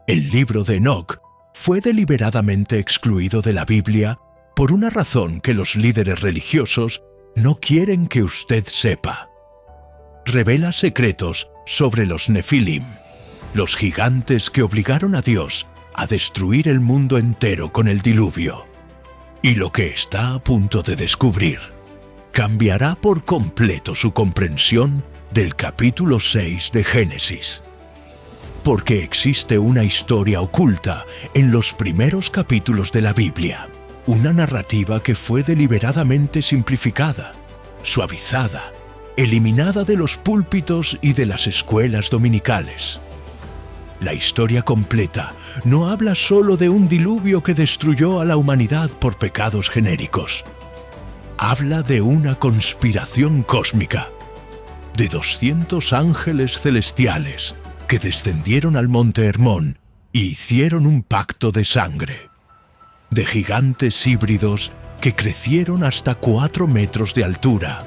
El libro de Enoc fue deliberadamente excluido de la Biblia por una razón que los líderes religiosos no quieren que usted sepa. Revela secretos sobre los Nefilim, los gigantes que obligaron a Dios a destruir el mundo entero con el diluvio. Y lo que está a punto de descubrir cambiará por completo su comprensión del capítulo 6 de Génesis. Porque existe una historia oculta en los primeros capítulos de la Biblia, una narrativa que fue deliberadamente simplificada, suavizada, eliminada de los púlpitos y de las escuelas dominicales. La historia completa no habla solo de un diluvio que destruyó a la humanidad por pecados genéricos. Habla de una conspiración cósmica, de 200 ángeles celestiales que descendieron al monte Hermón y hicieron un pacto de sangre, de gigantes híbridos que crecieron hasta 4 metros de altura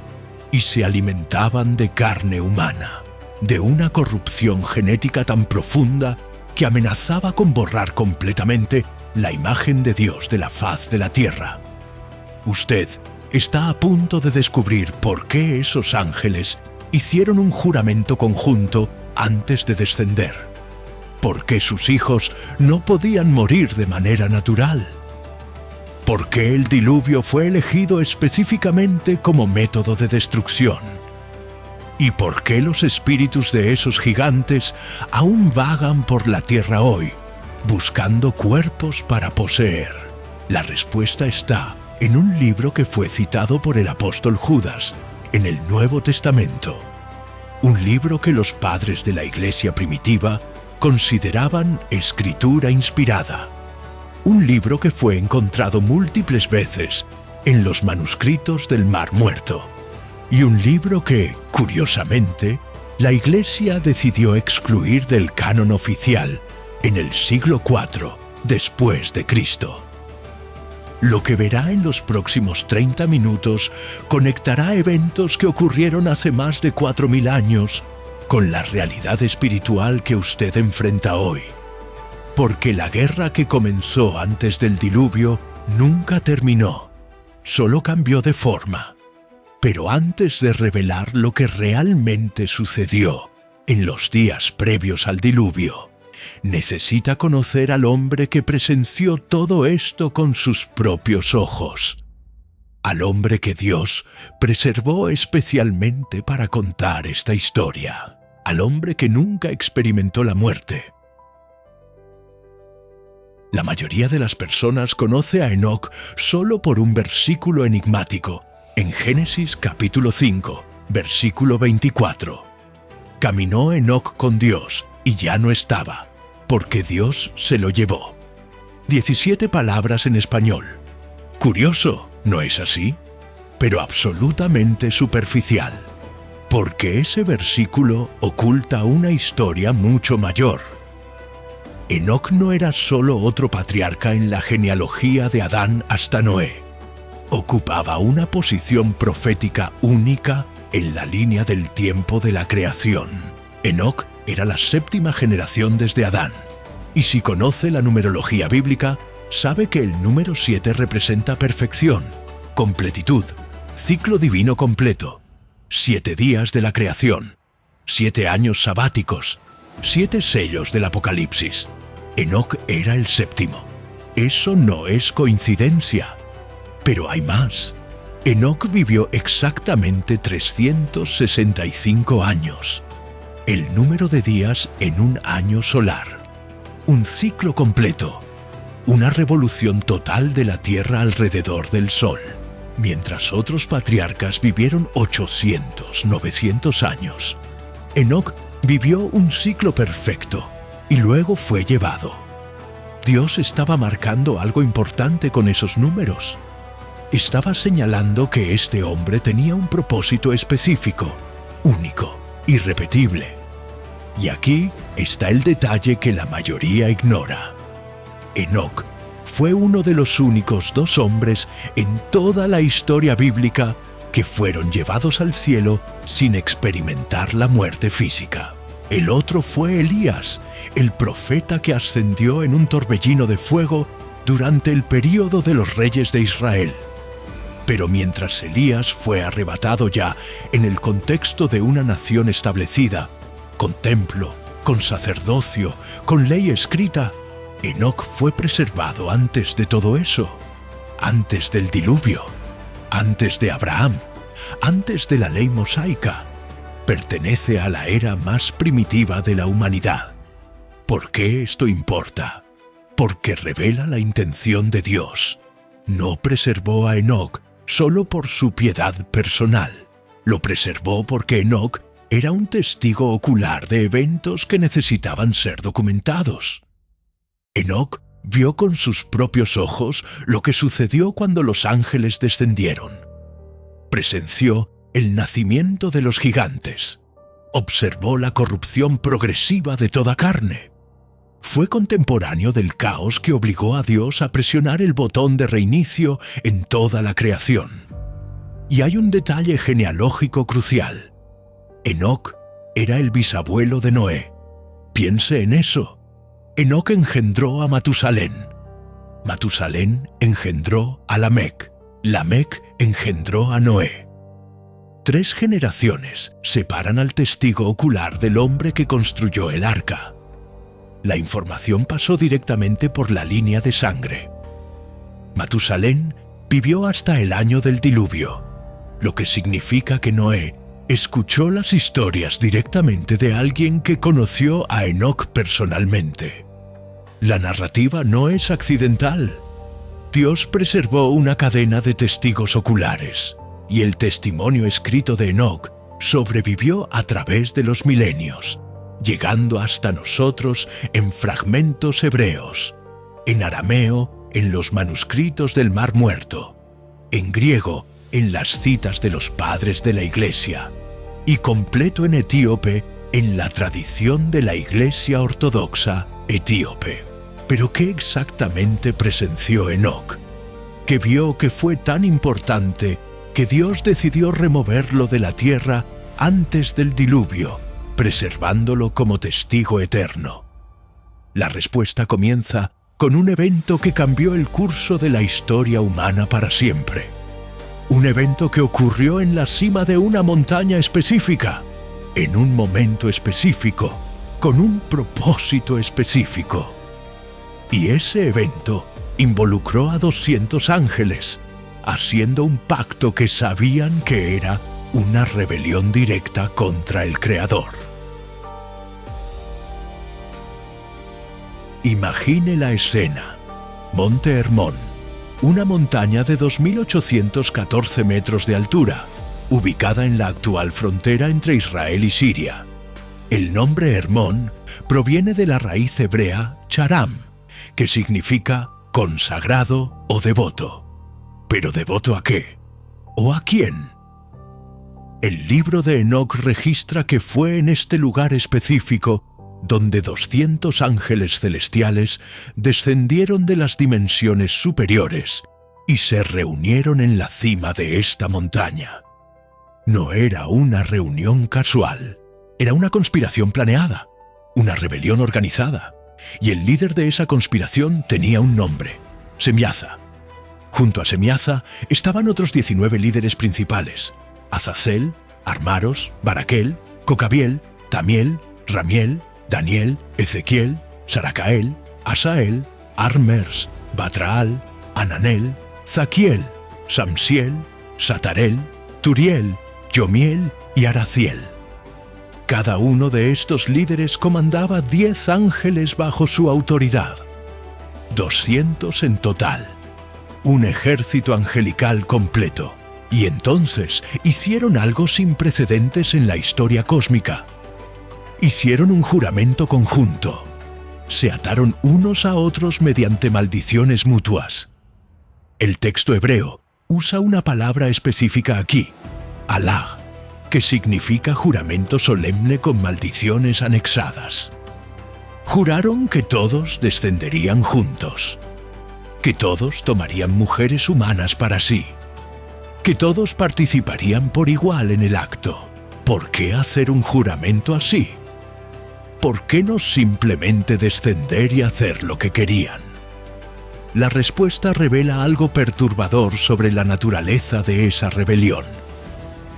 y se alimentaban de carne humana, de una corrupción genética tan profunda que amenazaba con borrar completamente la imagen de Dios de la faz de la tierra. Usted está a punto de descubrir por qué esos ángeles hicieron un juramento conjunto antes de descender, por qué sus hijos no podían morir de manera natural, por qué el diluvio fue elegido específicamente como método de destrucción, y por qué los espíritus de esos gigantes aún vagan por la tierra hoy, buscando cuerpos para poseer. La respuesta está en un libro que fue citado por el apóstol Judas en el Nuevo Testamento. Un libro que los padres de la iglesia primitiva consideraban escritura inspirada. Un libro que fue encontrado múltiples veces en los manuscritos del Mar Muerto. Y un libro que, curiosamente, la iglesia decidió excluir del canon oficial en el siglo IV después de Cristo. Lo que verá en los próximos 30 minutos conectará eventos que ocurrieron hace más de 4000 años con la realidad espiritual que usted enfrenta hoy. Porque la guerra que comenzó antes del diluvio nunca terminó, solo cambió de forma. Pero antes de revelar lo que realmente sucedió en los días previos al diluvio, necesita conocer al hombre que presenció todo esto con sus propios ojos. Al hombre que Dios preservó especialmente para contar esta historia. Al hombre que nunca experimentó la muerte. La mayoría de las personas conoce a Enoc solo por un versículo enigmático en Génesis capítulo 5, versículo 24. Caminó Enoc con Dios y ya no estaba, porque Dios se lo llevó. 17 palabras en español. Curioso, ¿no es así? Pero absolutamente superficial, porque ese versículo oculta una historia mucho mayor. Enoc no era solo otro patriarca en la genealogía de Adán hasta Noé. Ocupaba una posición profética única en la línea del tiempo de la creación. Enoc era la 7ª generación desde Adán. Y si conoce la numerología bíblica, sabe que el número 7 representa perfección, completitud, ciclo divino completo, 7 días de la creación, 7 años sabáticos, 7 sellos del Apocalipsis. Enoc era el 7º. Eso no es coincidencia. Pero hay más. Enoc vivió exactamente 365 años. El número de días en un año solar. Un ciclo completo. Una revolución total de la Tierra alrededor del Sol. Mientras otros patriarcas vivieron 800, 900 años. Enoc vivió un ciclo perfecto y luego fue llevado. Dios estaba marcando algo importante con esos números. Estaba señalando que este hombre tenía un propósito específico, único, irrepetible. Y aquí está el detalle que la mayoría ignora. Enoc fue uno de los únicos 2 hombres en toda la historia bíblica que fueron llevados al cielo sin experimentar la muerte física. El otro fue Elías, el profeta que ascendió en un torbellino de fuego durante el período de los reyes de Israel. Pero mientras Elías fue arrebatado ya en el contexto de una nación establecida, con templo, con sacerdocio, con ley escrita, Enoc fue preservado antes de todo eso, antes del diluvio, antes de Abraham, antes de la ley mosaica. Pertenece a la era más primitiva de la humanidad. ¿Por qué esto importa? Porque revela la intención de Dios. No preservó a Enoc solo por su piedad personal. Lo preservó porque Enoc era un testigo ocular de eventos que necesitaban ser documentados. Enoc vio con sus propios ojos lo que sucedió cuando los ángeles descendieron. Presenció el nacimiento de los gigantes. Observó la corrupción progresiva de toda carne. Fue contemporáneo del caos que obligó a Dios a presionar el botón de reinicio en toda la creación. Y hay un detalle genealógico crucial. Enoc era el bisabuelo de Noé. Piense en eso. Enoc engendró a Matusalén. Matusalén engendró a Lamec. Lamec engendró a Noé. 3 generaciones separan al testigo ocular del hombre que construyó el arca. La información pasó directamente por la línea de sangre. Matusalén vivió hasta el año del diluvio, lo que significa que Noé escuchó las historias directamente de alguien que conoció a Enoc personalmente. La narrativa no es accidental. Dios preservó una cadena de testigos oculares, y el testimonio escrito de Enoc sobrevivió a través de los milenios, llegando hasta nosotros en fragmentos hebreos, en arameo en los manuscritos del Mar Muerto, en griego en las citas de los padres de la Iglesia, y completo en etíope en la tradición de la Iglesia Ortodoxa etíope. ¿Pero qué exactamente presenció Enoc? Que vio que fue tan importante que Dios decidió removerlo de la tierra antes del diluvio, preservándolo como testigo eterno. La respuesta comienza con un evento que cambió el curso de la historia humana para siempre. Un evento que ocurrió en la cima de una montaña específica, en un momento específico, con un propósito específico. Y ese evento involucró a 200 ángeles, haciendo un pacto que sabían que era una rebelión directa contra el Creador. Imagine la escena. Monte Hermón, una montaña de 2.814 metros de altura, ubicada en la actual frontera entre Israel y Siria. El nombre Hermón proviene de la raíz hebrea charam, que significa consagrado o devoto. ¿Pero devoto a qué? ¿O a quién? El libro de Enoc registra que fue en este lugar específico donde 200 ángeles celestiales descendieron de las dimensiones superiores y se reunieron en la cima de esta montaña. No era una reunión casual, era una conspiración planeada, una rebelión organizada, y el líder de esa conspiración tenía un nombre: Semiaza. Junto a Semiaza estaban otros 19 líderes principales: Azazel, Armaros, Baraquel, Cocabiel, Tamiel, Ramiel, Daniel, Ezequiel, Saracael, Asael, Armers, Batraal, Ananel, Zaquiel, Samsiel, Satarel, Turiel, Yomiel y Araciel. Cada uno de estos líderes comandaba 10 ángeles bajo su autoridad. 200 en total. Un ejército angelical completo. Y entonces hicieron algo sin precedentes en la historia cósmica. Hicieron un juramento conjunto. Se ataron unos a otros mediante maldiciones mutuas. El texto hebreo usa una palabra específica aquí, Alah, que significa juramento solemne con maldiciones anexadas. Juraron que todos descenderían juntos, que todos tomarían mujeres humanas para sí, que todos participarían por igual en el acto. ¿Por qué hacer un juramento así? ¿por qué no simplemente descender y hacer lo que querían? La respuesta revela algo perturbador sobre la naturaleza de esa rebelión.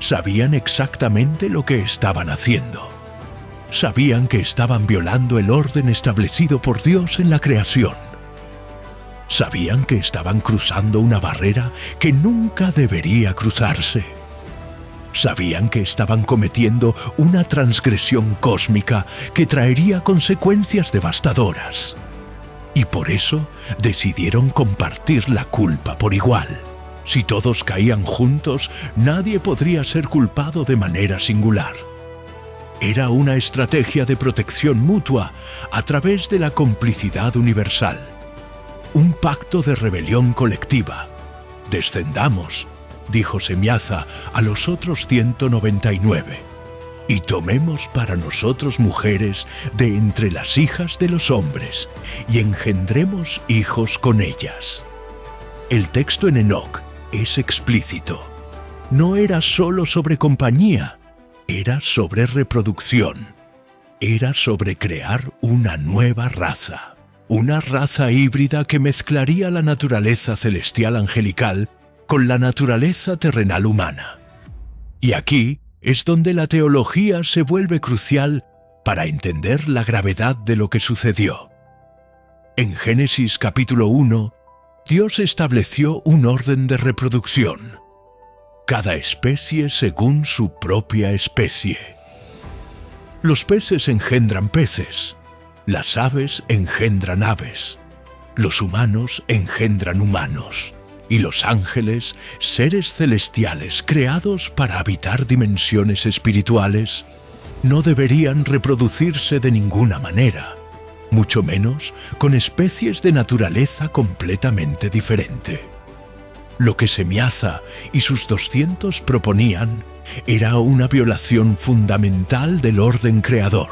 Sabían exactamente lo que estaban haciendo. Sabían que estaban violando el orden establecido por Dios en la creación. Sabían que estaban cruzando una barrera que nunca debería cruzarse. Sabían que estaban cometiendo una transgresión cósmica que traería consecuencias devastadoras. Y por eso decidieron compartir la culpa por igual. Si todos caían juntos, nadie podría ser culpado de manera singular. Era una estrategia de protección mutua a través de la complicidad universal. Un pacto de rebelión colectiva. Descendamos, dijo Semiaza a los otros 199, y tomemos para nosotros mujeres de entre las hijas de los hombres, y engendremos hijos con ellas. El texto en Enoc es explícito. No era solo sobre compañía, era sobre reproducción. Era sobre crear una nueva raza. Una raza híbrida que mezclaría la naturaleza celestial angelical con la naturaleza terrenal humana. Y aquí es donde la teología se vuelve crucial para entender la gravedad de lo que sucedió. En Génesis capítulo 1, Dios estableció un orden de reproducción. Cada especie según su propia especie. Los peces engendran peces, las aves engendran aves, los humanos engendran humanos, y los ángeles, seres celestiales creados para habitar dimensiones espirituales, no deberían reproducirse de ninguna manera, mucho menos con especies de naturaleza completamente diferente. Lo que Semiaza y sus 200 proponían era una violación fundamental del orden creador.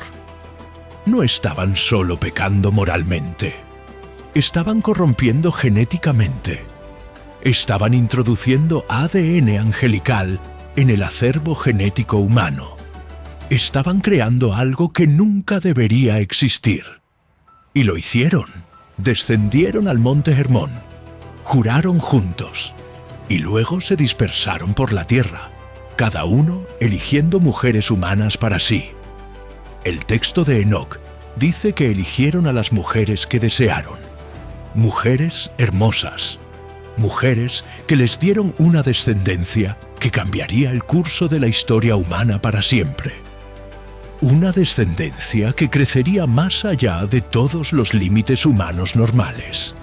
No estaban solo pecando moralmente, estaban corrompiendo genéticamente. Estaban introduciendo ADN angelical en el acervo genético humano. Estaban creando algo que nunca debería existir. Y lo hicieron. Descendieron al monte Hermón. Juraron juntos. Y luego se dispersaron por la tierra, cada uno eligiendo mujeres humanas para sí. El texto de Enoc dice que eligieron a las mujeres que desearon. Mujeres hermosas. Mujeres que les dieron una descendencia que cambiaría el curso de la historia humana para siempre. Una descendencia que crecería más allá de todos los límites humanos normales.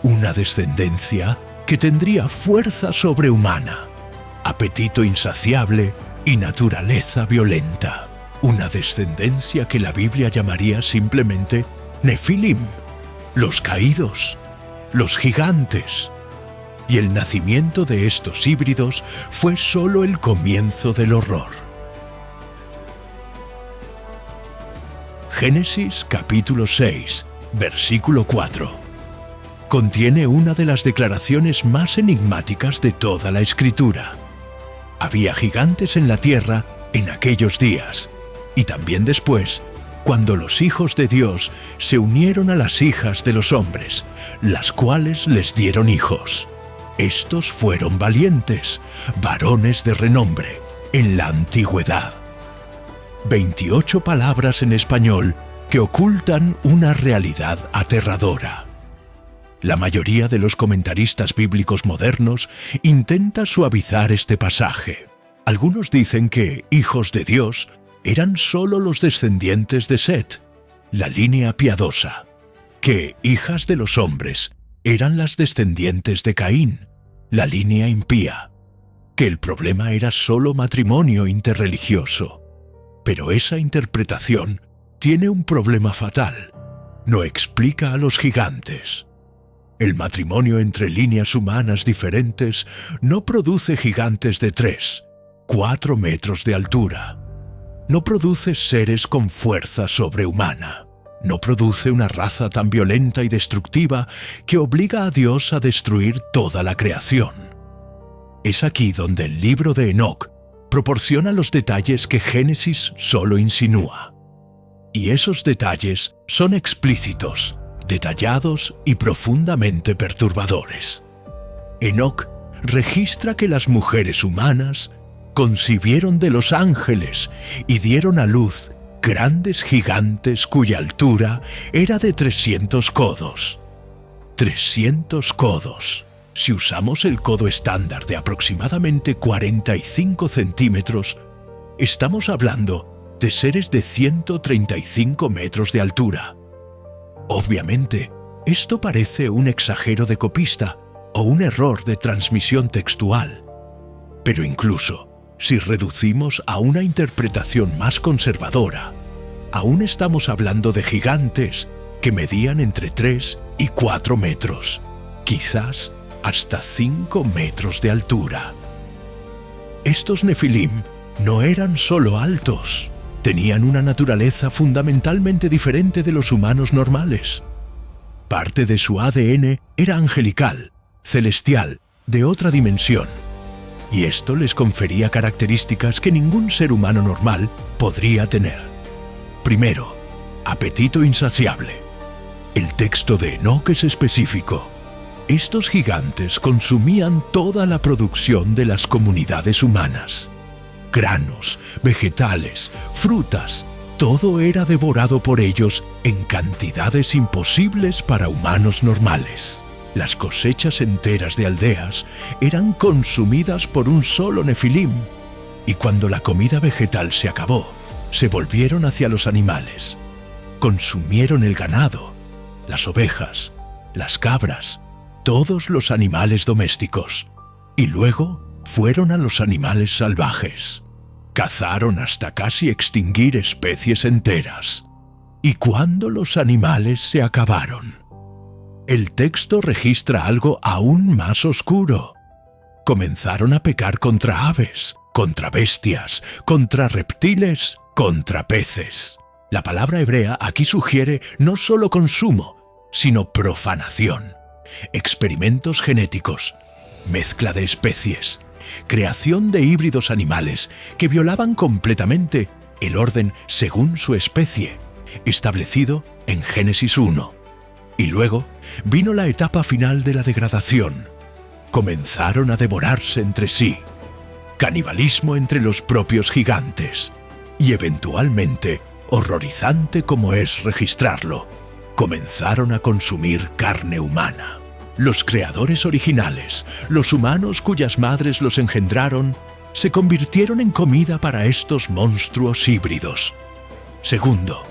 Una descendencia que tendría fuerza sobrehumana, apetito insaciable y naturaleza violenta. Una descendencia que la Biblia llamaría simplemente Nefilim, los caídos, los gigantes. Y el nacimiento de estos híbridos fue solo el comienzo del horror. Génesis capítulo 6, versículo 4. Contiene una de las declaraciones más enigmáticas de toda la Escritura. Había gigantes en la tierra en aquellos días, y también después, cuando los hijos de Dios se unieron a las hijas de los hombres, las cuales les dieron hijos. Estos fueron valientes, varones de renombre, en la antigüedad. 28 palabras en español que ocultan una realidad aterradora. La mayoría de los comentaristas bíblicos modernos intenta suavizar este pasaje. Algunos dicen que hijos de Dios eran solo los descendientes de Set, la línea piadosa, que hijas de los hombres eran las descendientes de Caín, la línea impía, que el problema era solo matrimonio interreligioso. Pero esa interpretación tiene un problema fatal. No explica a los gigantes. El matrimonio entre líneas humanas diferentes no produce gigantes de 3, 4 metros de altura. No produce seres con fuerza sobrehumana. No produce una raza tan violenta y destructiva que obliga a Dios a destruir toda la creación. Es aquí donde el libro de Enoc proporciona los detalles que Génesis solo insinúa. Y esos detalles son explícitos, detallados y profundamente perturbadores. Enoc registra que las mujeres humanas concibieron de los ángeles y dieron a luz grandes gigantes cuya altura era de 300 codos. 300 codos. Si usamos el codo estándar de aproximadamente 45 centímetros, estamos hablando de seres de 135 metros de altura. Obviamente, esto parece un exagero de copista o un error de transmisión textual. Pero incluso, si reducimos a una interpretación más conservadora, aún estamos hablando de gigantes que medían entre 3 y 4 metros, quizás hasta 5 metros de altura. Estos nefilim no eran solo altos, tenían una naturaleza fundamentalmente diferente de los humanos normales. Parte de su ADN era angelical, celestial, de otra dimensión, y esto les confería características que ningún ser humano normal podría tener. Primero, apetito insaciable. El texto de Enoc es específico. Estos gigantes consumían toda la producción de las comunidades humanas. Granos, vegetales, frutas, todo era devorado por ellos en cantidades imposibles para humanos normales. Las cosechas enteras de aldeas eran consumidas por un solo nefilim, y cuando la comida vegetal se acabó, se volvieron hacia los animales. Consumieron el ganado, las ovejas, las cabras, todos los animales domésticos, y luego fueron a los animales salvajes. Cazaron hasta casi extinguir especies enteras. Y cuando los animales se acabaron, el texto registra algo aún más oscuro. Comenzaron a pecar contra aves, contra bestias, contra reptiles, contra peces. La palabra hebrea aquí sugiere no solo consumo, sino profanación, experimentos genéticos, mezcla de especies, creación de híbridos animales que violaban completamente el orden según su especie, establecido en Génesis 1. Y luego vino la etapa final de la degradación. Comenzaron a devorarse entre sí, canibalismo entre los propios gigantes, y eventualmente, horrorizante como es registrarlo, comenzaron a consumir carne humana. Los creadores originales, los humanos cuyas madres los engendraron, se convirtieron en comida para estos monstruos híbridos. Segundo,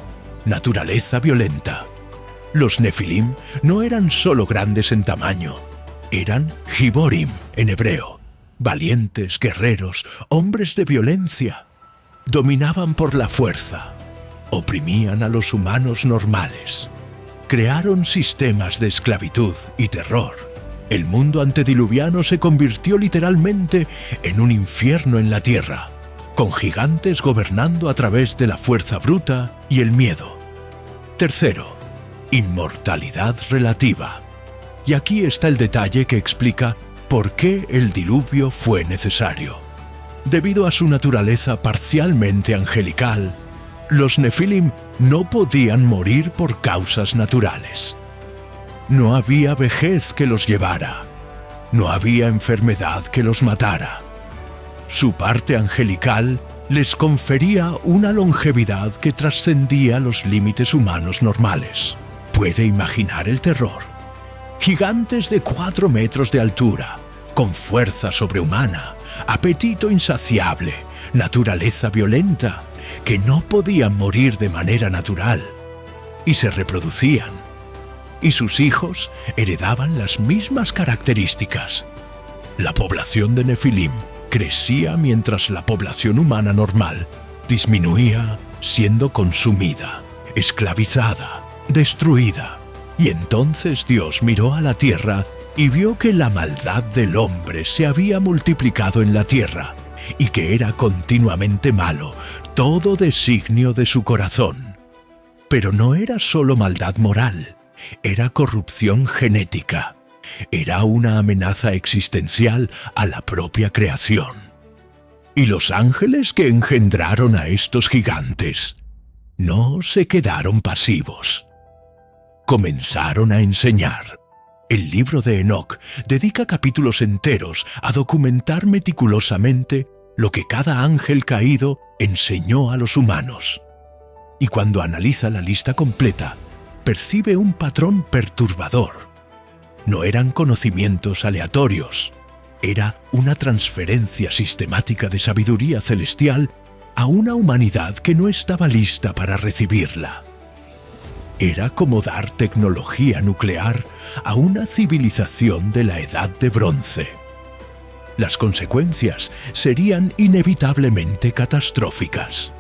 naturaleza violenta. Los nefilim no eran solo grandes en tamaño, eran giborim en hebreo, valientes guerreros, hombres de violencia. Dominaban por la fuerza, oprimían a los humanos normales. Crearon sistemas de esclavitud y terror. El mundo antediluviano se convirtió literalmente en un infierno en la tierra, con gigantes gobernando a través de la fuerza bruta y el miedo. Tercero, inmortalidad relativa. Y aquí está el detalle que explica por qué el diluvio fue necesario. Debido a su naturaleza parcialmente angelical, los nefilim no podían morir por causas naturales. No había vejez que los llevara. No había enfermedad que los matara. Su parte angelical les confería una longevidad que trascendía los límites humanos normales. ¿Puede imaginar el terror? Gigantes de 4 metros de altura, con fuerza sobrehumana, apetito insaciable, naturaleza violenta, que no podían morir de manera natural, y se reproducían, y sus hijos heredaban las mismas características. La población de nefilim crecía mientras la población humana normal disminuía, siendo consumida, esclavizada, destruida. Y entonces Dios miró a la tierra y vio que la maldad del hombre se había multiplicado en la tierra, y que era continuamente malo todo designio de su corazón. Pero no era solo maldad moral, era corrupción genética, era una amenaza existencial a la propia creación. Y los ángeles que engendraron a estos gigantes No se quedaron pasivos. Comenzaron a enseñar. El libro de Enoc dedica capítulos enteros a documentar meticulosamente lo que cada ángel caído enseñó a los humanos. Y cuando analiza la lista completa, percibe un patrón perturbador. No eran conocimientos aleatorios, era una transferencia sistemática de sabiduría celestial a una humanidad que no estaba lista para recibirla. Era como dar tecnología nuclear a una civilización de la Edad de Bronce. Las consecuencias serían inevitablemente catastróficas.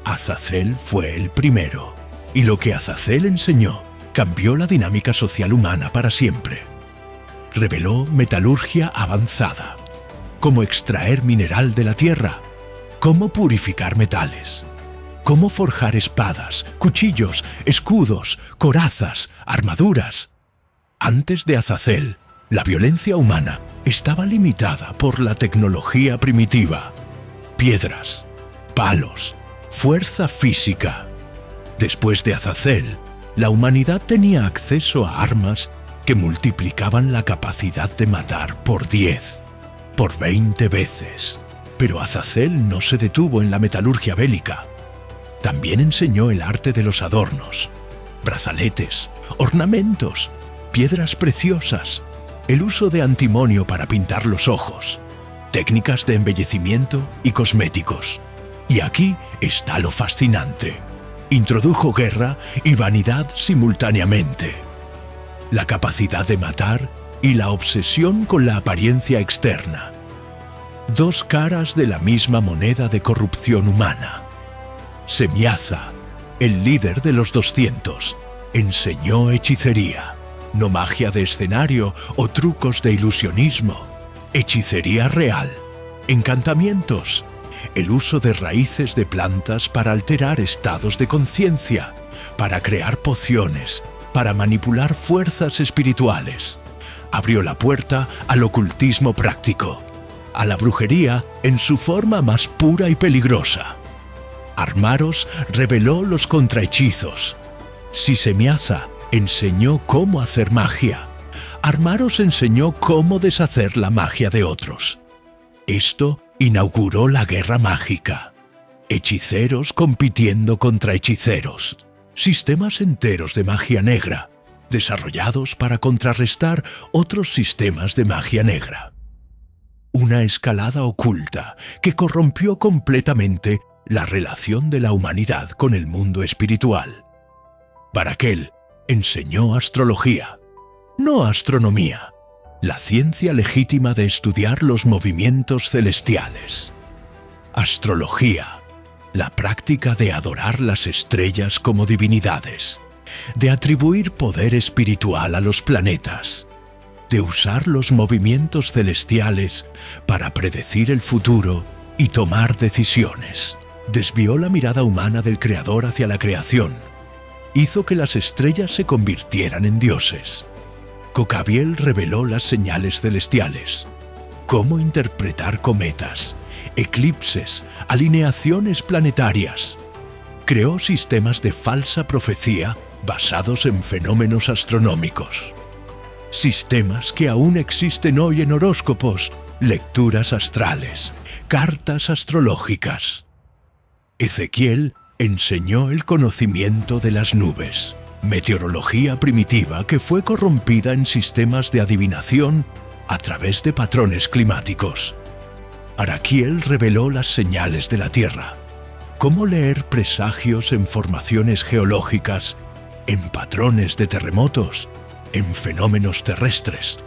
Azazel fue el primero, y lo que Azazel enseñó cambió la dinámica social humana para siempre. Reveló metalurgia avanzada, cómo extraer mineral de la tierra, cómo purificar metales, cómo forjar espadas, cuchillos, escudos, corazas, armaduras. Antes de Azazel, la violencia humana estaba limitada por la tecnología primitiva: piedras, palos, fuerza física. Después de Azazel, la humanidad tenía acceso a armas que multiplicaban la capacidad de matar por 10, por 20 veces. Pero Azazel no se detuvo en la metalurgia bélica. También enseñó el arte de los adornos, brazaletes, ornamentos, piedras preciosas, el uso de antimonio para pintar los ojos, técnicas de embellecimiento y cosméticos. Y aquí está lo fascinante. Introdujo guerra y vanidad simultáneamente. La capacidad de matar y la obsesión con la apariencia externa. Dos caras de la misma moneda de corrupción humana. Semiaza, el líder de los 200, enseñó hechicería, no magia de escenario o trucos de ilusionismo, hechicería real, encantamientos, el uso de raíces de plantas para alterar estados de conciencia, para crear pociones, para manipular fuerzas espirituales. Abrió la puerta al ocultismo práctico, a la brujería en su forma más pura y peligrosa. Armaros reveló los contrahechizos. Sisemiaza enseñó cómo hacer magia. Armaros enseñó cómo deshacer la magia de otros. Esto inauguró la guerra mágica. Hechiceros compitiendo contra hechiceros. Sistemas enteros de magia negra, desarrollados para contrarrestar otros sistemas de magia negra. Una escalada oculta que corrompió completamente la relación de la humanidad con el mundo espiritual. Barakel enseñó astrología, no astronomía, la ciencia legítima de estudiar los movimientos celestiales. Astrología, la práctica de adorar las estrellas como divinidades, de atribuir poder espiritual a los planetas, de usar los movimientos celestiales para predecir el futuro y tomar decisiones. Desvió la mirada humana del Creador hacia la creación. Hizo que las estrellas se convirtieran en dioses. Cocabiel reveló las señales celestiales, cómo interpretar cometas, eclipses, alineaciones planetarias. Creó sistemas de falsa profecía basados en fenómenos astronómicos. Sistemas que aún existen hoy en horóscopos, lecturas astrales, cartas astrológicas. Ezequiel enseñó el conocimiento de las nubes, meteorología primitiva que fue corrompida en sistemas de adivinación a través de patrones climáticos. Araquiel reveló las señales de la Tierra, cómo leer presagios en formaciones geológicas, en patrones de terremotos, en fenómenos terrestres.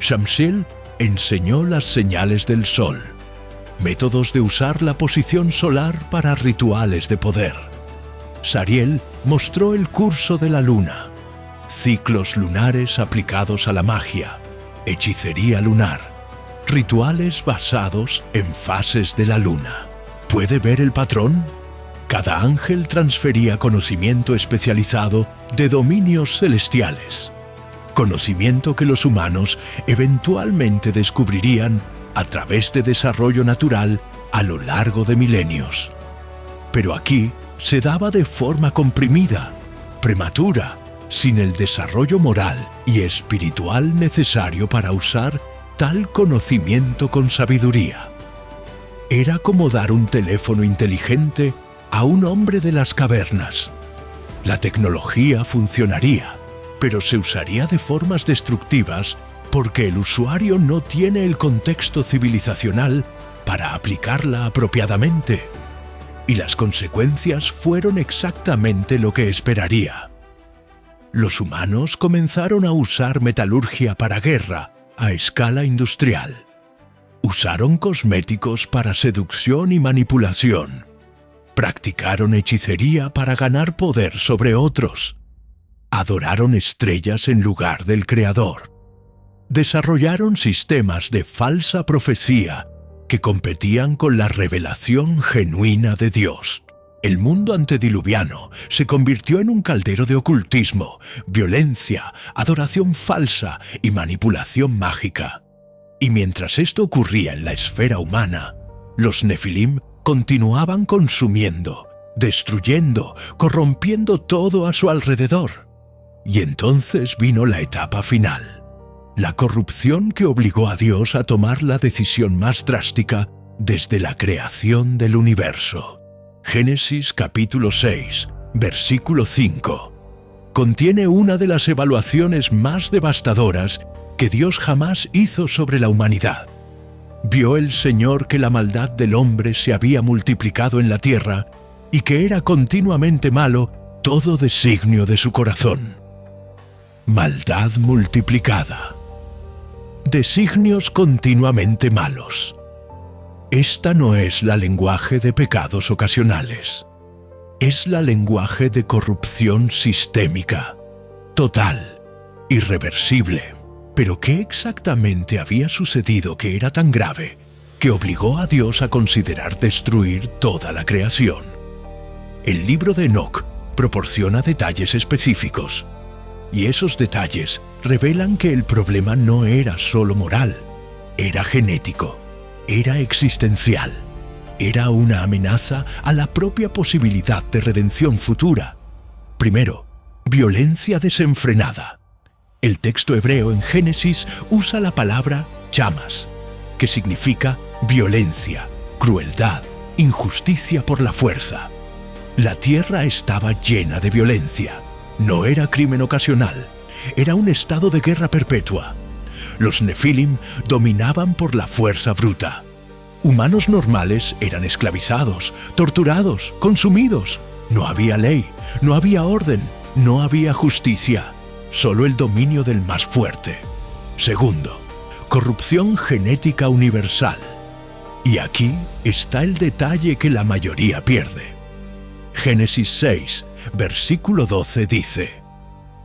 Shamsiel enseñó las señales del Sol, métodos de usar la posición solar para rituales de poder. Sariel mostró el curso de la Luna, ciclos lunares aplicados a la magia, hechicería lunar, rituales basados en fases de la Luna. ¿Puede ver el patrón? Cada ángel transfería conocimiento especializado de dominios celestiales, conocimiento que los humanos eventualmente descubrirían a través de desarrollo natural a lo largo de milenios. pero aquí se daba de forma comprimida, prematura, sin el desarrollo moral y espiritual necesario para usar tal conocimiento con sabiduría. Era como dar un teléfono inteligente a un hombre de las cavernas. La tecnología funcionaría, pero se usaría de formas destructivas porque el usuario no tiene el contexto civilizacional para aplicarla apropiadamente. Y las consecuencias fueron exactamente lo que esperaría. Los humanos comenzaron a usar metalurgia para guerra a escala industrial. Usaron cosméticos para seducción y manipulación. Practicaron hechicería para ganar poder sobre otros. Adoraron estrellas en lugar del Creador. Desarrollaron sistemas de falsa profecía que competían con la revelación genuina de Dios. El mundo antediluviano se convirtió en un caldero de ocultismo, violencia, adoración falsa y manipulación mágica. Y mientras esto ocurría en la esfera humana, los Nefilim continuaban consumiendo, destruyendo, corrompiendo todo a su alrededor. Y entonces vino la etapa final. La corrupción que obligó a Dios a tomar la decisión más drástica desde la creación del universo. Génesis capítulo 6, versículo 5. Contiene una de las evaluaciones más devastadoras que Dios jamás hizo sobre la humanidad. Vio el Señor que la maldad del hombre se había multiplicado en la tierra y que era continuamente malo todo designio de su corazón. Maldad multiplicada. Designios continuamente malos. Esta no es la lenguaje de pecados ocasionales. Es la lenguaje de corrupción sistémica, total, irreversible. Pero ¿qué exactamente había sucedido que era tan grave que obligó a Dios a considerar destruir toda la creación? El libro de Enoc proporciona detalles específicos. Y esos detalles revelan que el problema no era solo moral, era genético, era existencial, era una amenaza a la propia posibilidad de redención futura. Primero, violencia desenfrenada. El texto hebreo en Génesis usa la palabra chamas, que significa violencia, crueldad, injusticia por la fuerza. La tierra estaba llena de violencia. No era crimen ocasional, era un estado de guerra perpetua. Los Nefilim dominaban por la fuerza bruta. Humanos normales eran esclavizados, torturados, consumidos. No había ley, no había orden, no había justicia, solo el dominio del más fuerte. Segundo, corrupción genética universal. Y aquí está el detalle que la mayoría pierde. Génesis 6, versículo 12 dice: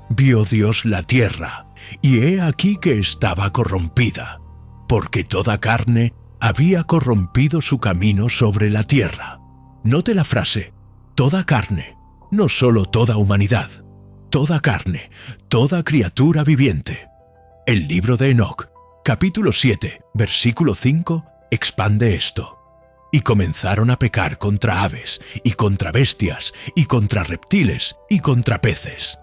Vio Dios la tierra, y he aquí que estaba corrompida, porque toda carne había corrompido su camino sobre la tierra. Note la frase, toda carne, no solo toda humanidad, toda carne, toda criatura viviente. El libro de Enoc, capítulo 7, versículo 5, expande esto. Y comenzaron a pecar contra aves, y contra bestias, y contra reptiles, y contra peces.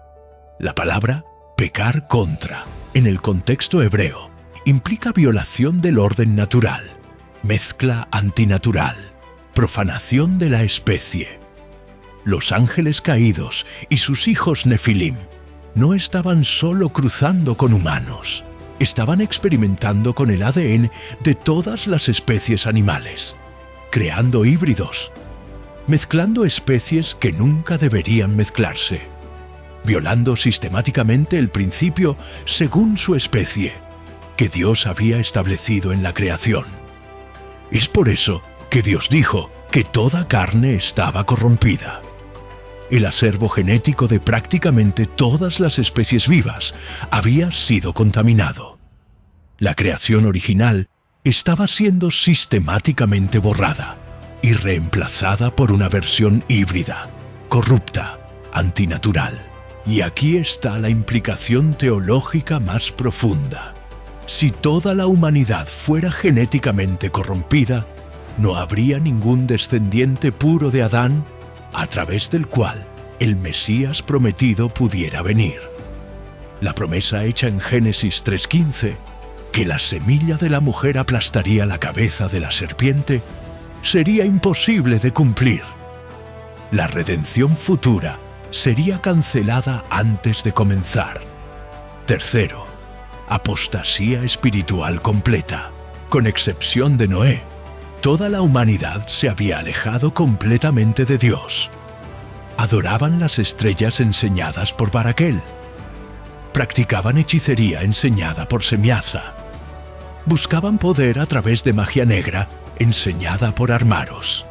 La palabra pecar contra, en el contexto hebreo, implica violación del orden natural, mezcla antinatural, profanación de la especie. Los ángeles caídos y sus hijos Nefilim no estaban solo cruzando con humanos, estaban experimentando con el ADN de todas las especies animales, creando híbridos, mezclando especies que nunca deberían mezclarse, violando sistemáticamente el principio según su especie, que Dios había establecido en la creación. Es por eso que Dios dijo que toda carne estaba corrompida. El acervo genético de prácticamente todas las especies vivas había sido contaminado. La creación original estaba siendo sistemáticamente borrada y reemplazada por una versión híbrida, corrupta, antinatural. Y aquí está la implicación teológica más profunda. Si toda la humanidad fuera genéticamente corrompida, no habría ningún descendiente puro de Adán a través del cual el Mesías prometido pudiera venir. La promesa hecha en Génesis 3:15, que la semilla de la mujer aplastaría la cabeza de la serpiente, sería imposible de cumplir. La redención futura sería cancelada antes de comenzar. Tercero, apostasía espiritual completa. Con excepción de Noé, toda la humanidad se había alejado completamente de Dios. Adoraban las estrellas enseñadas por Baraquel. Practicaban hechicería enseñada por Semiasa. Buscaban poder a través de magia negra enseñada por Armaros.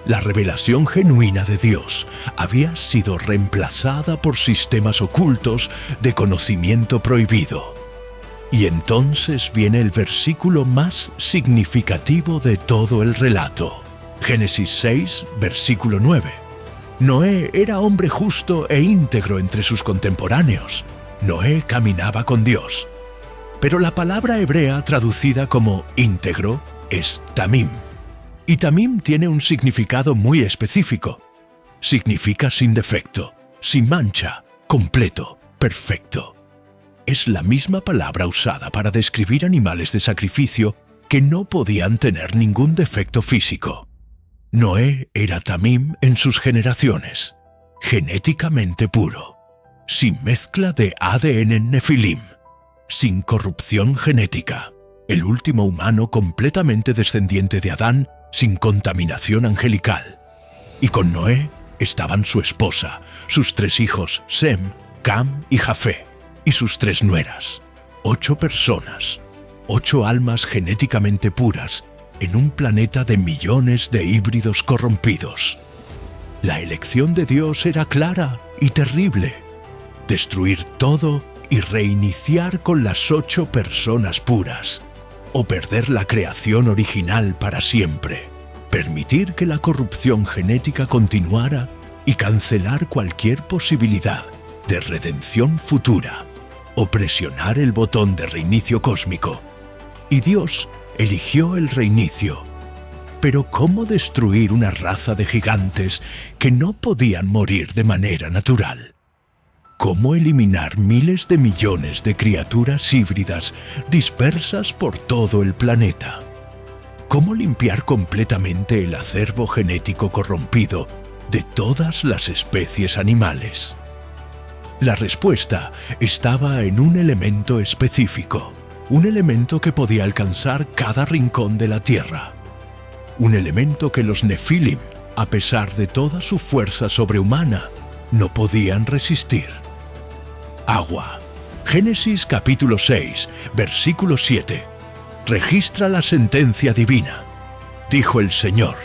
La revelación genuina de Dios había sido reemplazada por sistemas ocultos de conocimiento prohibido. Y entonces viene el versículo más significativo de todo el relato. Génesis 6, versículo 9. Noé era hombre justo e íntegro entre sus contemporáneos. Noé caminaba con Dios. Pero la palabra hebrea traducida como íntegro es tamim. Y tamim tiene un significado muy específico. Significa sin defecto, sin mancha, completo, perfecto. Es la misma palabra usada para describir animales de sacrificio que no podían tener ningún defecto físico. Noé era tamim en sus generaciones, genéticamente puro, sin mezcla de ADN nefilim, sin corrupción genética, el último humano completamente descendiente de Adán, sin contaminación angelical. Y con Noé estaban su esposa, sus 3 hijos, Sem, Cam y Jafé, y sus 3 nueras. 8 personas, 8 almas genéticamente puras, en un planeta de millones de híbridos corrompidos. La elección de Dios era clara y terrible: destruir todo y reiniciar con las 8 personas puras, o perder la creación original para siempre, permitir que la corrupción genética continuara y cancelar cualquier posibilidad de redención futura, o presionar el botón de reinicio cósmico. Y Dios eligió el reinicio. Pero ¿cómo destruir una raza de gigantes que no podían morir de manera natural? ¿Cómo eliminar miles de millones de criaturas híbridas dispersas por todo el planeta? ¿Cómo limpiar completamente el acervo genético corrompido de todas las especies animales? La respuesta estaba en un elemento específico, un elemento que podía alcanzar cada rincón de la Tierra, un elemento que los Nefilim, a pesar de toda su fuerza sobrehumana, no podían resistir. Agua. Génesis capítulo 6, versículo 7. Registra la sentencia divina. Dijo el Señor: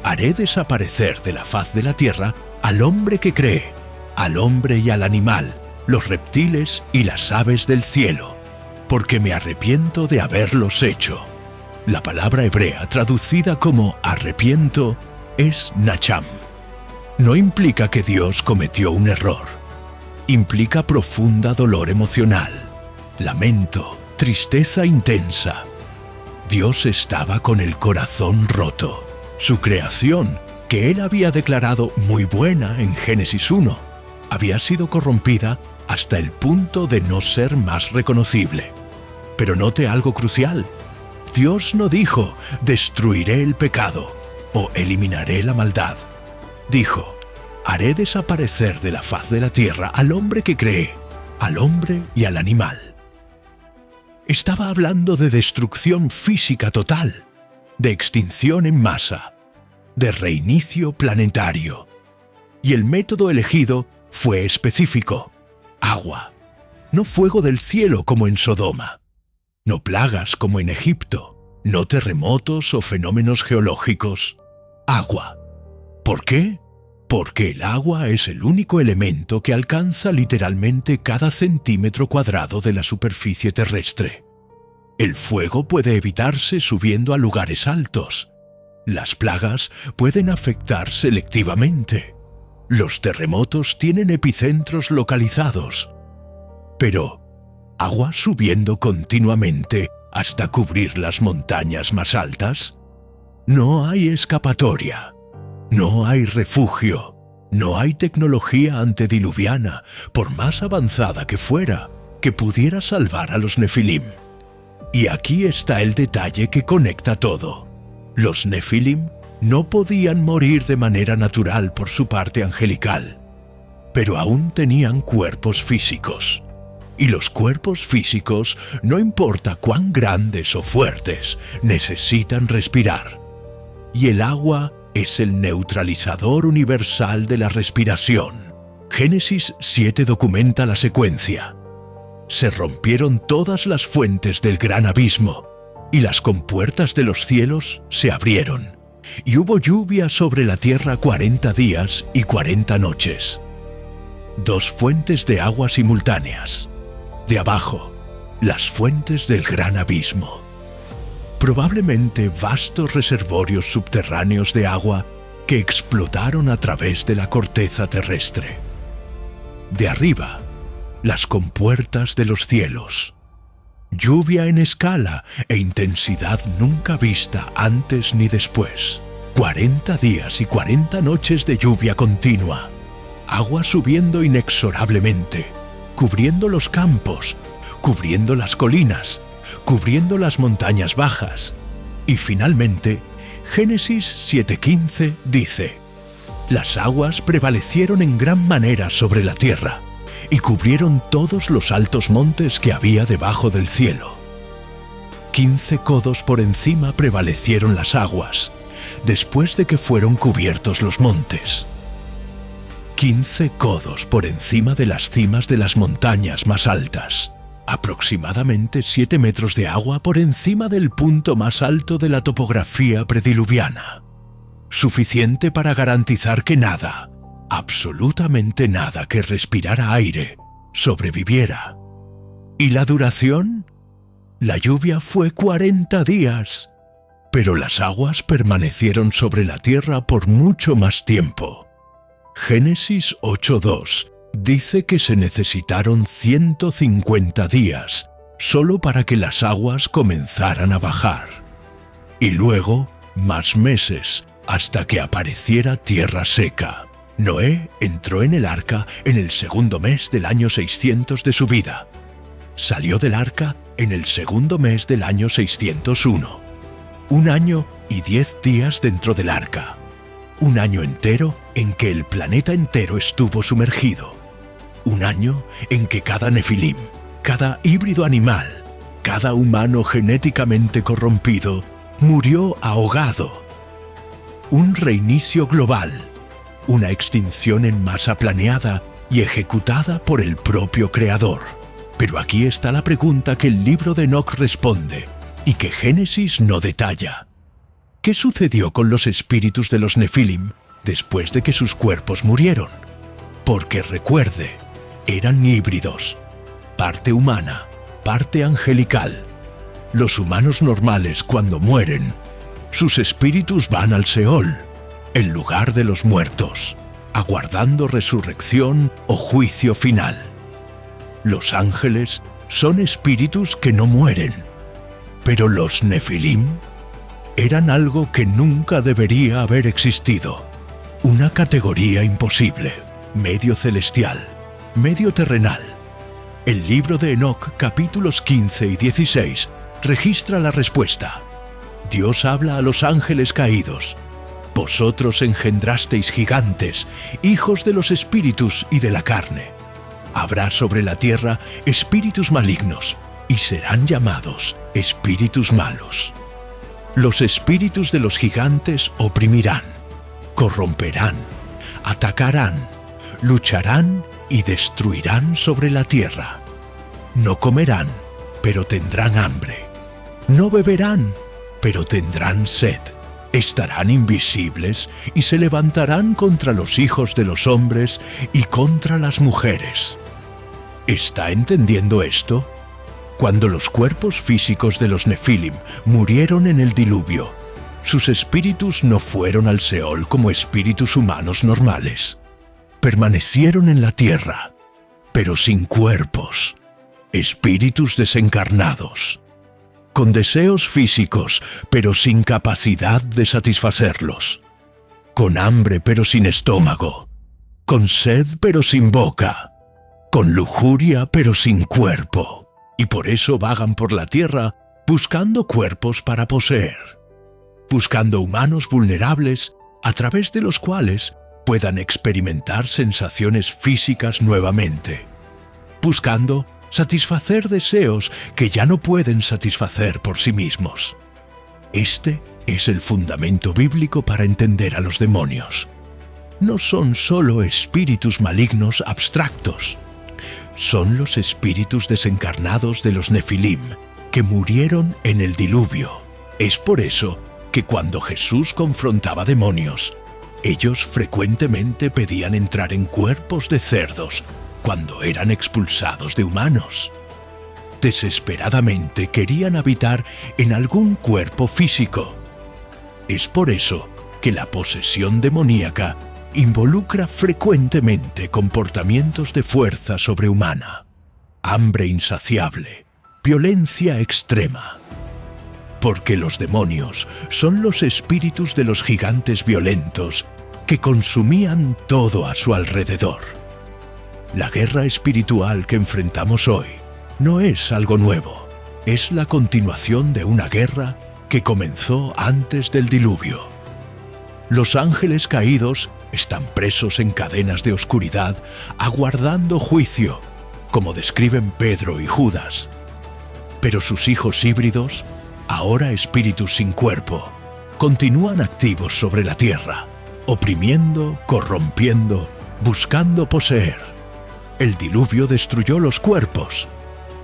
haré desaparecer de la faz de la tierra al hombre que cree, al hombre y al animal, los reptiles y las aves del cielo, porque me arrepiento de haberlos hecho. La palabra hebrea traducida como arrepiento es nacham. No implica que Dios cometió un error. Implica profunda dolor emocional, lamento, tristeza intensa. Dios estaba con el corazón roto. Su creación, que Él había declarado muy buena en Génesis 1, había sido corrompida hasta el punto de no ser más reconocible. Pero note algo crucial. Dios no dijo: destruiré el pecado o eliminaré la maldad. Dijo: haré desaparecer de la faz de la tierra al hombre que cree, al hombre y al animal. Estaba hablando de destrucción física total, de extinción en masa, de reinicio planetario. Y el método elegido fue específico: agua. No fuego del cielo como en Sodoma, no plagas como en Egipto, no terremotos o fenómenos geológicos. Agua. ¿Por qué? Porque el agua es el único elemento que alcanza literalmente cada centímetro cuadrado de la superficie terrestre. El fuego puede evitarse subiendo a lugares altos. Las plagas pueden afectar selectivamente. Los terremotos tienen epicentros localizados. Pero, ¿agua subiendo continuamente hasta cubrir las montañas más altas? No hay escapatoria, no hay refugio, no hay tecnología antediluviana, por más avanzada que fuera, que pudiera salvar a los Nefilim. Y aquí está el detalle que conecta todo. Los Nefilim no podían morir de manera natural por su parte angelical, pero aún tenían cuerpos físicos. Y los cuerpos físicos, no importa cuán grandes o fuertes, necesitan respirar. Y el agua es el neutralizador universal de la respiración. Génesis 7 documenta la secuencia. Se rompieron todas las fuentes del gran abismo, y las compuertas de los cielos se abrieron, y hubo lluvia sobre la tierra 40 días y 40 noches. Dos fuentes de agua simultáneas. De abajo, las fuentes del gran abismo. Probablemente vastos reservorios subterráneos de agua que explotaron a través de la corteza terrestre. De arriba, las compuertas de los cielos. Lluvia en escala e intensidad nunca vista antes ni después. 40 días y 40 noches de lluvia continua. Agua subiendo inexorablemente, cubriendo los campos, cubriendo las colinas, cubriendo las montañas bajas. Y finalmente, Génesis 7:15 dice: las aguas prevalecieron en gran manera sobre la tierra, y cubrieron todos los altos montes que había debajo del cielo. 15 codos por encima prevalecieron las aguas, después de que fueron cubiertos los montes. 15 codos por encima de las cimas de las montañas más altas, aproximadamente 7 metros de agua por encima del punto más alto de la topografía prediluviana. Suficiente para garantizar que nada, absolutamente nada que respirara aire, sobreviviera. ¿Y la duración? La lluvia fue 40 días, pero las aguas permanecieron sobre la tierra por mucho más tiempo. Génesis 8:2 dice que se necesitaron 150 días solo para que las aguas comenzaran a bajar. Y luego, más meses, hasta que apareciera tierra seca. Noé entró en el arca en el segundo mes del año 600 de su vida. Salió del arca en el segundo mes del año 601. 1 año y 10 días dentro del arca. 1 año entero en que el planeta entero estuvo sumergido. 1 año en que cada nefilim, cada híbrido animal, cada humano genéticamente corrompido murió ahogado. Un reinicio global, una extinción en masa planeada y ejecutada por el propio Creador. Pero aquí está la pregunta que el libro de Enoc responde y que Génesis no detalla. ¿Qué sucedió con los espíritus de los Nefilim después de que sus cuerpos murieron? Porque recuerde, eran híbridos, parte humana, parte angelical. Los humanos normales, cuando mueren, sus espíritus van al Seol, el lugar de los muertos, aguardando resurrección o juicio final. Los ángeles son espíritus que no mueren, pero los Nefilim eran algo que nunca debería haber existido. Una categoría imposible, medio celestial, medio terrenal. El libro de Enoc, capítulos 15 y 16, registra la respuesta. Dios habla a los ángeles caídos. Vosotros engendrasteis gigantes, hijos de los espíritus y de la carne. Habrá sobre la tierra espíritus malignos, y serán llamados espíritus malos. Los espíritus de los gigantes oprimirán, corromperán, atacarán, lucharán y destruirán sobre la tierra. No comerán, pero tendrán hambre. No beberán, pero tendrán sed. Estarán invisibles y se levantarán contra los hijos de los hombres y contra las mujeres. ¿Está entendiendo esto? Cuando los cuerpos físicos de los Nefilim murieron en el diluvio, sus espíritus no fueron al Seol como espíritus humanos normales. Permanecieron en la tierra, pero sin cuerpos, espíritus desencarnados. con deseos físicos, pero sin capacidad de satisfacerlos, con hambre pero sin estómago, con sed pero sin boca, con lujuria pero sin cuerpo, y por eso vagan por la tierra buscando cuerpos para poseer, buscando humanos vulnerables a través de los cuales puedan experimentar sensaciones físicas nuevamente, buscando satisfacer deseos que ya no pueden satisfacer por sí mismos. Este es el fundamento bíblico para entender a los demonios. No son solo espíritus malignos abstractos, son los espíritus desencarnados de los Nefilim, que murieron en el diluvio. Es por eso que cuando Jesús confrontaba demonios, ellos frecuentemente pedían entrar en cuerpos de cerdos cuando eran expulsados de humanos. Desesperadamente querían habitar en algún cuerpo físico. Es por eso que la posesión demoníaca involucra frecuentemente comportamientos de fuerza sobrehumana, hambre insaciable, violencia extrema. Porque los demonios son los espíritus de los gigantes violentos que consumían todo a su alrededor. La guerra espiritual que enfrentamos hoy no es algo nuevo, es la continuación de una guerra que comenzó antes del diluvio. Los ángeles caídos están presos en cadenas de oscuridad, aguardando juicio, como describen Pedro y Judas. Pero sus hijos híbridos, ahora espíritus sin cuerpo, continúan activos sobre la tierra, oprimiendo, corrompiendo, buscando poseer. El diluvio destruyó los cuerpos,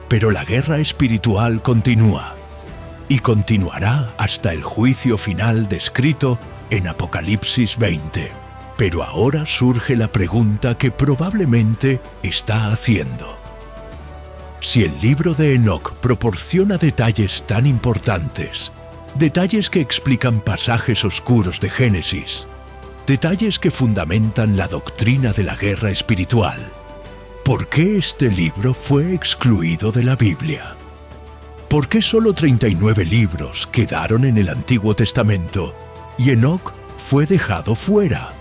pero la guerra espiritual continúa, y continuará hasta el juicio final descrito en Apocalipsis 20. Pero ahora surge la pregunta que probablemente está haciendo. Si el libro de Enoc proporciona detalles tan importantes, detalles que explican pasajes oscuros de Génesis, detalles que fundamentan la doctrina de la guerra espiritual, ¿por qué este libro fue excluido de la Biblia? ¿Por qué solo 39 libros quedaron en el Antiguo Testamento y Enoc fue dejado fuera?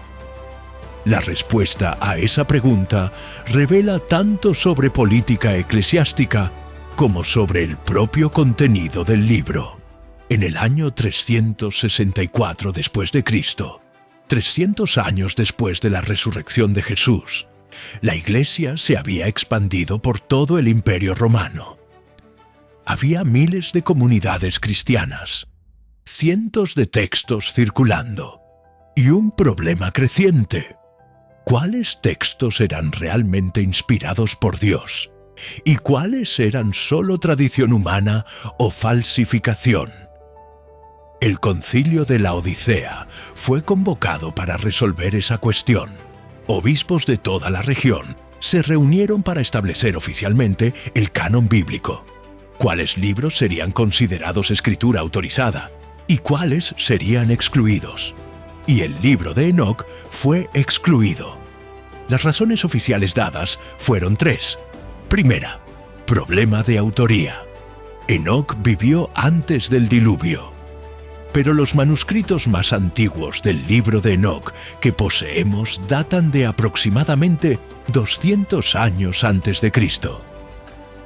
La respuesta a esa pregunta revela tanto sobre política eclesiástica como sobre el propio contenido del libro. En el año 364 después de Cristo, 300 años después de la resurrección de Jesús, la Iglesia se había expandido por todo el Imperio Romano. Había miles de comunidades cristianas, cientos de textos circulando y un problema creciente. ¿Cuáles textos eran realmente inspirados por Dios? ¿Y cuáles eran solo tradición humana o falsificación? El Concilio de la Odisea fue convocado para resolver esa cuestión. Obispos de toda la región se reunieron para establecer oficialmente el canon bíblico. ¿Cuáles libros serían considerados escritura autorizada? ¿Y cuáles serían excluidos? Y el libro de Enoc fue excluido. Las razones oficiales dadas fueron 3. Primera, problema de autoría. Enoc vivió antes del diluvio. Pero los manuscritos más antiguos del libro de Enoc que poseemos datan de aproximadamente 200 años antes de Cristo.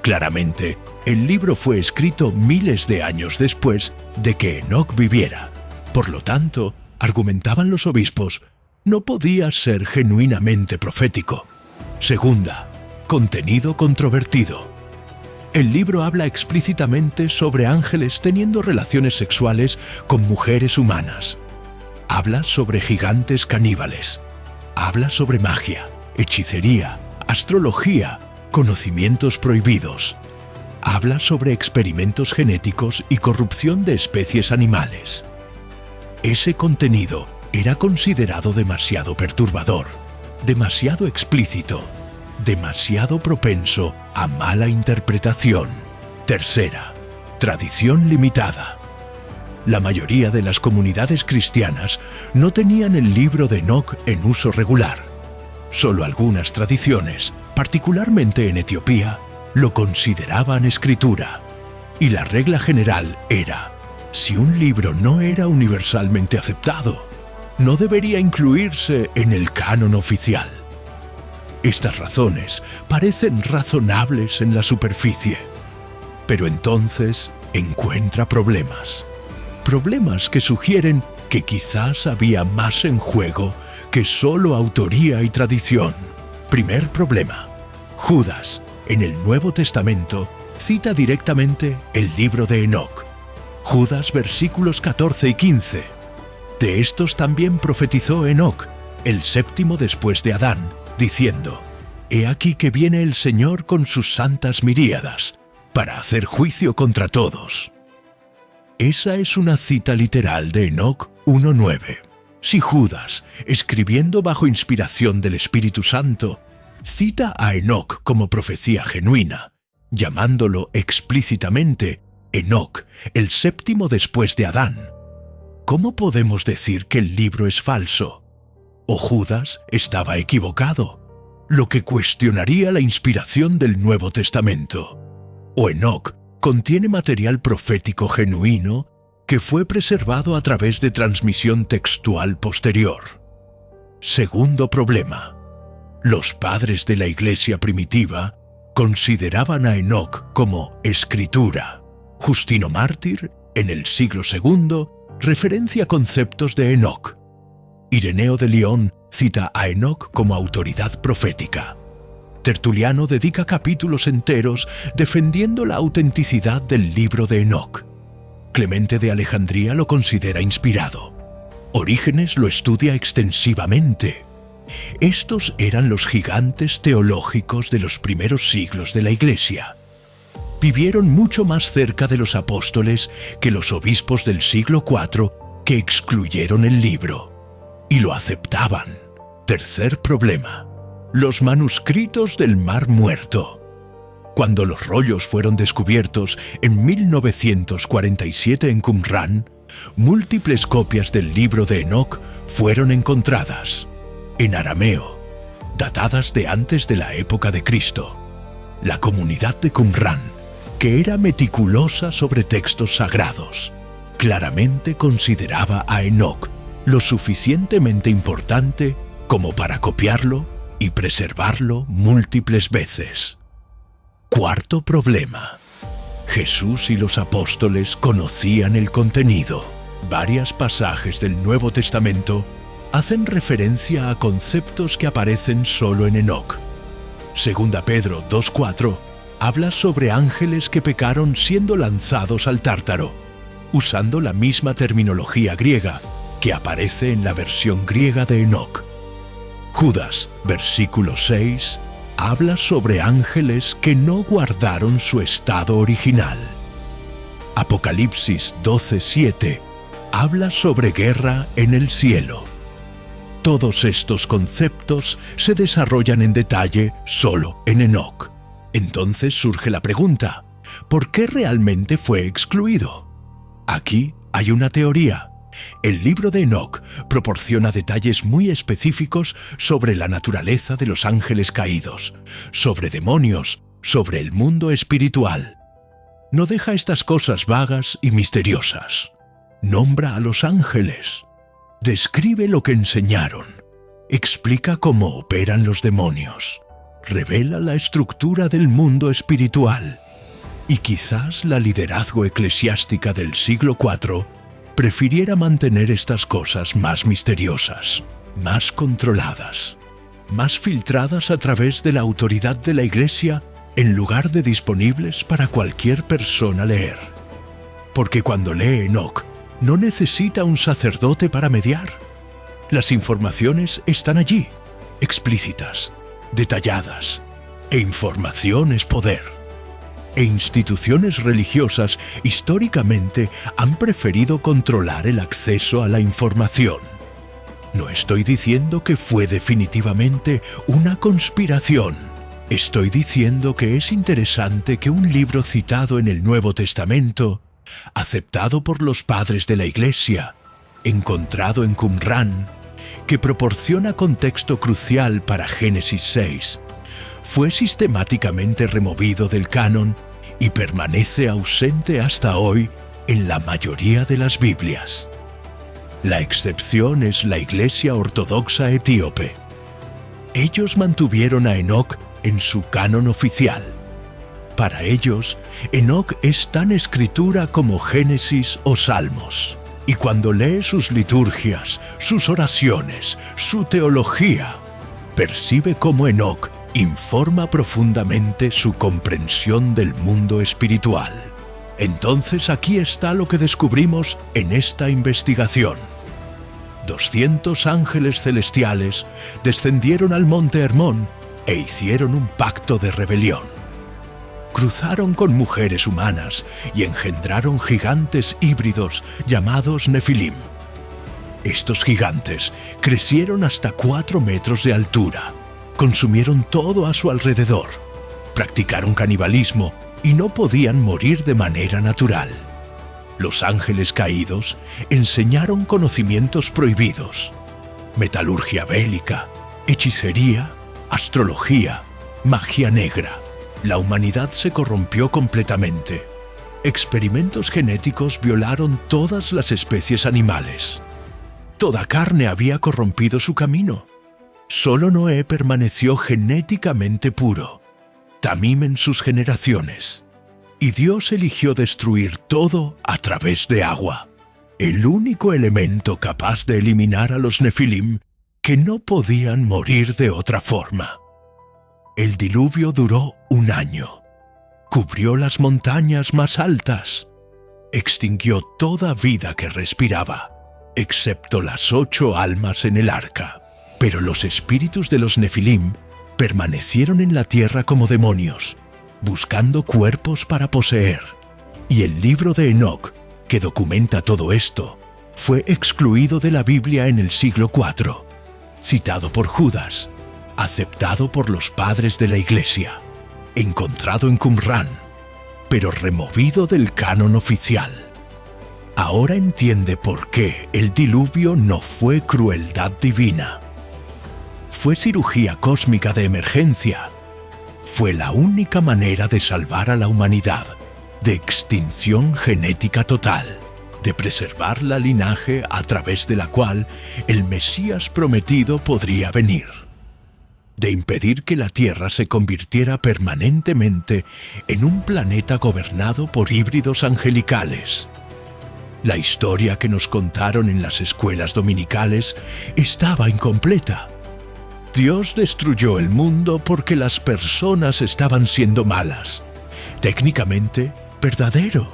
Claramente, el libro fue escrito miles de años después de que Enoc viviera. Por lo tanto, argumentaban los obispos, no podía ser genuinamente profético. Segunda, contenido controvertido. El libro habla explícitamente sobre ángeles teniendo relaciones sexuales con mujeres humanas. Habla sobre gigantes caníbales. Habla sobre magia, hechicería, astrología, conocimientos prohibidos. Habla sobre experimentos genéticos y corrupción de especies animales. Ese contenido era considerado demasiado perturbador, demasiado explícito, demasiado propenso a mala interpretación. Tercera, tradición limitada. La mayoría de las comunidades cristianas no tenían el libro de Enoc en uso regular. Solo algunas tradiciones, particularmente en Etiopía, lo consideraban escritura. Y la regla general era, si un libro no era universalmente aceptado, no debería incluirse en el canon oficial. Estas razones parecen razonables en la superficie, pero entonces encuentra problemas. Problemas que sugieren que quizás había más en juego que solo autoría y tradición. Primer problema. Judas, en el Nuevo Testamento, cita directamente el libro de Enoc. Judas versículos 14 y 15. De estos también profetizó Enoc, el séptimo después de Adán, diciendo: He aquí que viene el Señor con sus santas miríadas, para hacer juicio contra todos. Esa es una cita literal de Enoc 1:9. Si Judas, escribiendo bajo inspiración del Espíritu Santo, cita a Enoc como profecía genuina, llamándolo explícitamente Enoc, el séptimo después de Adán, ¿cómo podemos decir que el libro es falso? ¿O Judas estaba equivocado? Lo que cuestionaría la inspiración del Nuevo Testamento. ¿O Enoc contiene material profético genuino que fue preservado a través de transmisión textual posterior? Segundo problema. Los padres de la Iglesia primitiva consideraban a Enoc como escritura. Justino Mártir, en el siglo II, referencia conceptos de Enoc. Ireneo de León cita a Enoc como autoridad profética. Tertuliano dedica capítulos enteros defendiendo la autenticidad del libro de Enoc. Clemente de Alejandría lo considera inspirado. Orígenes lo estudia extensivamente. Estos eran los gigantes teológicos de los primeros siglos de la Iglesia. Vivieron mucho más cerca de los apóstoles que los obispos del siglo IV que excluyeron el libro. Y lo aceptaban. Tercer problema. Los manuscritos del Mar Muerto. Cuando los rollos fueron descubiertos en 1947 en Qumrán, múltiples copias del libro de Enoc fueron encontradas, en arameo, datadas de antes de la época de Cristo. La comunidad de Qumrán, que era meticulosa sobre textos sagrados, claramente consideraba a Enoc lo suficientemente importante como para copiarlo y preservarlo múltiples veces. Cuarto problema. Jesús y los apóstoles conocían el contenido. Varios pasajes del Nuevo Testamento hacen referencia a conceptos que aparecen solo en Enoc. Segunda Pedro 2:4 habla sobre ángeles que pecaron siendo lanzados al Tártaro, usando la misma terminología griega que aparece en la versión griega de Enoc. Judas, versículo 6, habla sobre ángeles que no guardaron su estado original. Apocalipsis 12:7 habla sobre guerra en el cielo. Todos estos conceptos se desarrollan en detalle solo en Enoc. Entonces surge la pregunta, ¿por qué realmente fue excluido? Aquí hay una teoría. El libro de Enoc proporciona detalles muy específicos sobre la naturaleza de los ángeles caídos, sobre demonios, sobre el mundo espiritual. No deja estas cosas vagas y misteriosas. Nombra a los ángeles. Describe lo que enseñaron. Explica cómo operan los demonios. Revela la estructura del mundo espiritual. Y quizás la liderazgo eclesiástica del siglo IV prefiriera mantener estas cosas más misteriosas, más controladas, más filtradas a través de la autoridad de la Iglesia en lugar de disponibles para cualquier persona leer. Porque cuando lee Enoc, no necesita un sacerdote para mediar. Las informaciones están allí, explícitas, detalladas, e información es poder. E instituciones religiosas históricamente han preferido controlar el acceso a la información. No estoy diciendo que fue definitivamente una conspiración. Estoy diciendo que es interesante que un libro citado en el Nuevo Testamento, aceptado por los padres de la Iglesia, encontrado en Qumrán, que proporciona contexto crucial para Génesis 6, fue sistemáticamente removido del canon y permanece ausente hasta hoy en la mayoría de las Biblias. La excepción es la Iglesia Ortodoxa Etíope. Ellos mantuvieron a Enoc en su canon oficial. Para ellos, Enoc es tan escritura como Génesis o Salmos. Y cuando lee sus liturgias, sus oraciones, su teología, percibe cómo Enoc informa profundamente su comprensión del mundo espiritual. Entonces aquí está lo que descubrimos en esta investigación. 200 ángeles celestiales descendieron al monte Hermón e hicieron un pacto de rebelión. Cruzaron con mujeres humanas y engendraron gigantes híbridos llamados Nefilim. Estos gigantes crecieron hasta 4 metros de altura, consumieron todo a su alrededor, practicaron canibalismo y no podían morir de manera natural. Los ángeles caídos enseñaron conocimientos prohibidos: metalurgia bélica, hechicería, astrología, magia negra. La humanidad se corrompió completamente. Experimentos genéticos violaron todas las especies animales. Toda carne había corrompido su camino. Solo Noé permaneció genéticamente puro. Tamim en sus generaciones. Y Dios eligió destruir todo a través de agua, el único elemento capaz de eliminar a los Nefilim que no podían morir de otra forma. El diluvio duró 1 año. Cubrió las montañas más altas. Extinguió toda vida que respiraba, excepto las 8 almas en el arca. Pero los espíritus de los Nefilim permanecieron en la tierra como demonios, buscando cuerpos para poseer. Y el libro de Enoc, que documenta todo esto, fue excluido de la Biblia en el siglo IV, citado por Judas, aceptado por los padres de la Iglesia, encontrado en Qumrán, pero removido del canon oficial. Ahora entiende por qué el diluvio no fue crueldad divina. Fue cirugía cósmica de emergencia. Fue la única manera de salvar a la humanidad de extinción genética total, de preservar la linaje a través de la cual el Mesías prometido podría venir, de impedir que la Tierra se convirtiera permanentemente en un planeta gobernado por híbridos angelicales. La historia que nos contaron en las escuelas dominicales estaba incompleta. Dios destruyó el mundo porque las personas estaban siendo malas. Técnicamente, verdadero,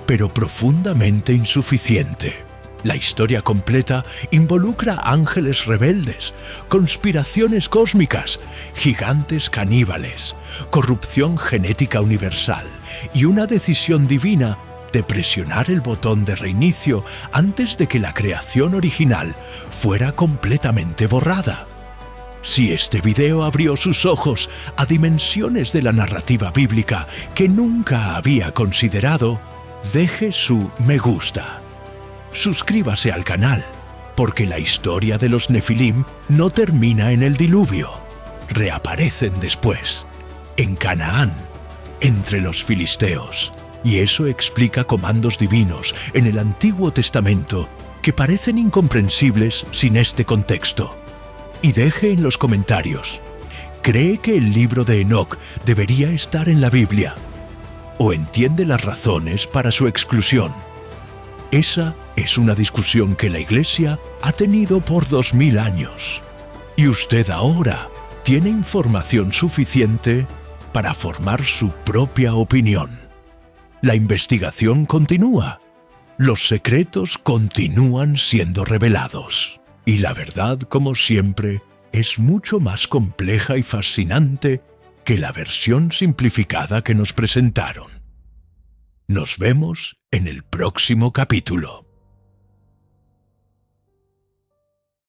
pero profundamente insuficiente. La historia completa involucra ángeles rebeldes, conspiraciones cósmicas, gigantes caníbales, corrupción genética universal y una decisión divina de presionar el botón de reinicio antes de que la creación original fuera completamente borrada. Si este video abrió sus ojos a dimensiones de la narrativa bíblica que nunca había considerado, deje su me gusta. Suscríbase al canal, porque la historia de los Nefilim no termina en el diluvio. Reaparecen después, en Canaán, entre los filisteos. Y eso explica comandos divinos en el Antiguo Testamento que parecen incomprensibles sin este contexto. Y deje en los comentarios, ¿cree que el libro de Enoc debería estar en la Biblia? ¿O entiende las razones para su exclusión? Esa es una discusión que la Iglesia ha tenido por 2000 años. Y usted ahora tiene información suficiente para formar su propia opinión. La investigación continúa. Los secretos continúan siendo revelados. Y la verdad, como siempre, es mucho más compleja y fascinante que la versión simplificada que nos presentaron. Nos vemos en el próximo capítulo.